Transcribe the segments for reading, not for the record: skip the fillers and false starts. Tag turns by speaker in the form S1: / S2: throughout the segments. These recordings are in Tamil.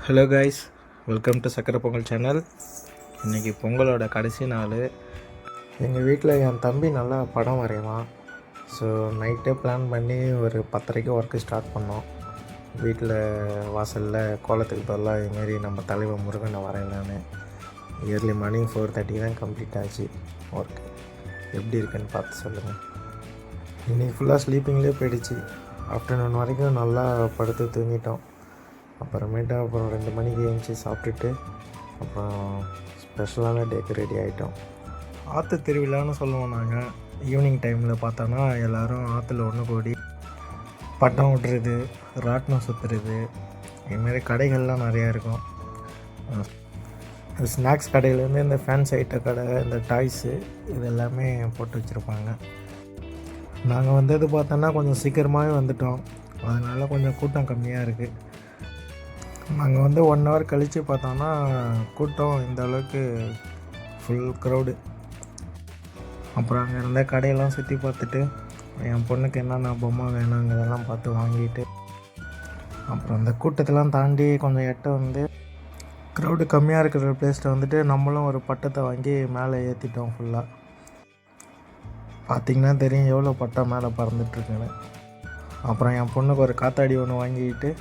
S1: ஹலோ கைஸ், வெல்கம் டு சக்கரை பொங்கல் சேனல். இன்றைக்கி பொங்கலோட கடைசி நாள். எங்கள் வீட்டில் என் தம்பி நல்லா படம் வரைவான். ஸோ நைட்டே பிளான் பண்ணி ஒரு 10:30 ஒர்க்கு ஸ்டார்ட் பண்ணோம். வீட்டில் வாசலில் கோலத்துக்கு பதிலாக இதுமாரி நம்ம தலைவர் முருகனை வரையலான்னு. இயர்லி மார்னிங் 4:30 தான் கம்ப்ளீட் ஆச்சு ஒர்க்கு. எப்படி இருக்குன்னு பார்த்து சொல்லுங்கள். இன்றைக்கி ஃபுல்லாக ஸ்லீப்பிங்லேயே போயிடுச்சு. ஆஃப்டர்நூன் வரைக்கும் நல்லா படுத்து தூங்கிட்டோம். அப்புறம் 2 மணிக்கு எழுந்துச்சி சாப்பிட்டுட்டு அப்புறம் ஸ்பெஷலான டேக்கு ரெடி ஆகிட்டோம். ஆற்று திருவிழான்னு சொல்லுவோம் நாங்கள். ஈவினிங் டைமில் பார்த்தோன்னா எல்லோரும் ஆற்றுல ஒன்று கூடி பட்டம் விட்டுறது, ராட்டினம் சுற்றுறது, இதுமாரி கடைகள்லாம் நிறையா இருக்கும். ஸ்நாக்ஸ் கடையிலேருந்து இந்த ஃபேன்ஸ் ஐட்ட கடை, இந்த டாய்ஸு, இது எல்லாமே போட்டு வச்சுருப்பாங்க. நாங்கள் வந்தது பார்த்தோன்னா கொஞ்சம் சீக்கிரமாகவே வந்துட்டோம். அதனால் கொஞ்சம் கூட்டம் கம்மியாக இருக்குது. நாங்கள் வந்து 1 hour கழித்து பார்த்தோன்னா கூட்டம் இந்த அளவுக்கு ஃபுல் க்ரௌடு. அப்புறம் அங்கே இருந்த கடையெல்லாம் சுற்றி பார்த்துட்டு என் பொண்ணுக்கு என்னென்ன பொம்மை வேணுங்கிறதெல்லாம் பார்த்து வாங்கிட்டு அப்புறம் அந்த கூட்டத்தெல்லாம் தாண்டி கொஞ்சம் வந்து க்ரௌடு கம்மியாக இருக்கிற பிளேஸில் வந்துட்டு நம்மளும் ஒரு பட்டத்தை வாங்கி மேலே ஏற்றிட்டோம். ஃபுல்லாக பார்த்திங்கன்னா தெரியும் எவ்வளோ பட்டம் மேலே பறந்துட்டுருக்குன்னு. அப்புறம் என் பொண்ணுக்கு ஒரு காத்தாடி ஒன்று வாங்கிக்கிட்டு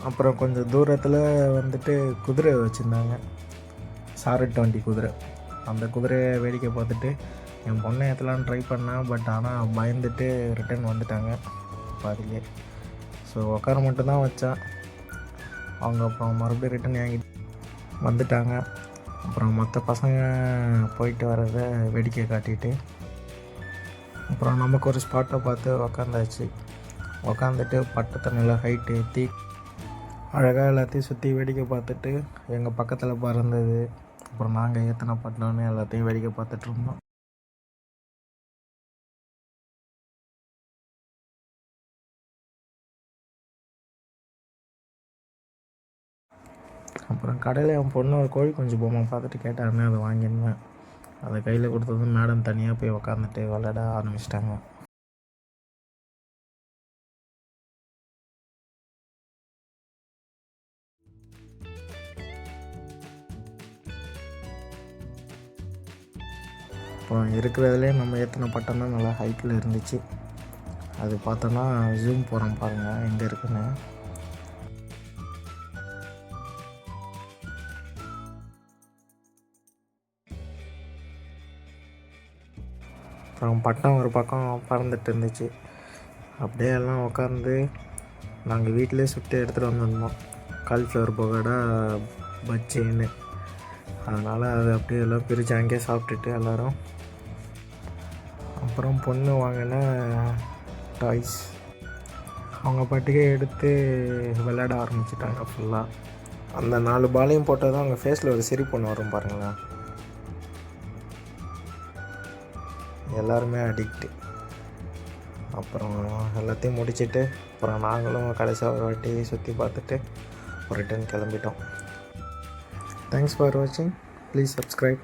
S1: அப்புறம் கொஞ்சம் தூரத்தில் வந்துட்டு குதிரை வச்சுருந்தாங்க, சாரட் வண்டி குதிரை. அந்த குதிரையை வேடிக்கை பார்த்துட்டு என் பொண்ணை ஏற்றலான்னு ட்ரை பண்ணேன். பட் ஆனால் பயந்துட்டு ரிட்டர்ன் வந்துட்டாங்க பாதிலே. ஸோ உட்கார மட்டும்தான் வச்சேன். அவங்க அப்புறம் மறுபடியும் ரிட்டன் வாங்கிட்டு வந்துட்டாங்க. அப்புறம் மற்ற பசங்க போயிட்டு வரதை வேடிக்கை காட்டிட்டு அப்புறம் நமக்கு ஒரு ஸ்பாட்டை பார்த்து உக்காந்துட்டு பட்டத்தை நல்லா ஹைட் ஏற்றி அழகாக எல்லாத்தையும் சுற்றி வேடிக்கை பார்த்துட்டு எங்கள் பக்கத்தில் பறந்தது, அப்புறம் நாங்கள் ஏற்றின பட்டணம்னு எல்லாத்தையும் வேடிக்கை பார்த்துட்ருந்தோம். அப்புறம் கடையில் என் பொண்ணு ஒரு கோழி குஞ்சு பொம்மை பார்த்துட்டு கேட்டாருன்னு அதை வாங்கியிருந்தேன். அதை கையில் கொடுத்ததும் மேடம் தனியாக போய் உக்காந்துட்டு விளையாட ஆரம்பிச்சிட்டாங்க. அப்புறம் இருக்கிறதுலே நம்ம ஏற்றின பட்டம் தான் நல்லா ஹைட்டில் இருந்துச்சு. அது பார்த்தோன்னா ஜூம் போகிறோம் பாருங்கள் எங்கே இருக்குன்னு. அப்புறம் பட்டம் ஒரு பக்கம் பறந்துட்டு இருந்துச்சு. அப்படியே எல்லாம் உட்காந்து நாங்கள் வீட்டிலே சுட்டு எடுத்துகிட்டு வந்திருந்தோம். காலிஃப்ளவர் பகோடா பஜ்ஜின்னு. அதனால் அது அப்படியே எல்லாம் பிரித்து அங்கேயே சாப்பிட்டுட்டு எல்லோரும் அப்புறம் பொண்ணு வாங்கின டாய்ஸ் அவங்க பாட்டுக்கே எடுத்து விளையாட ஆரம்பிச்சிட்டாங்க ஃபுல்லாக. அந்த 4 பாலையும் போட்டால் தான் அவங்க ஃபேஸில் ஒரு சிரிப்பு ஒன்று வரும் பாருங்களேன். எல்லாருமே அடிக்ட்டு. அப்புறம் எல்லாத்தையும் முடிச்சுட்டு அப்புறம் நாங்களும் கடைசியாக ஒரு வாட்டி சுற்றி பார்த்துட்டு ரிட்டர்ன் கிளம்பிட்டோம். தேங்க்ஸ் ஃபார் வாட்சிங். Please subscribe.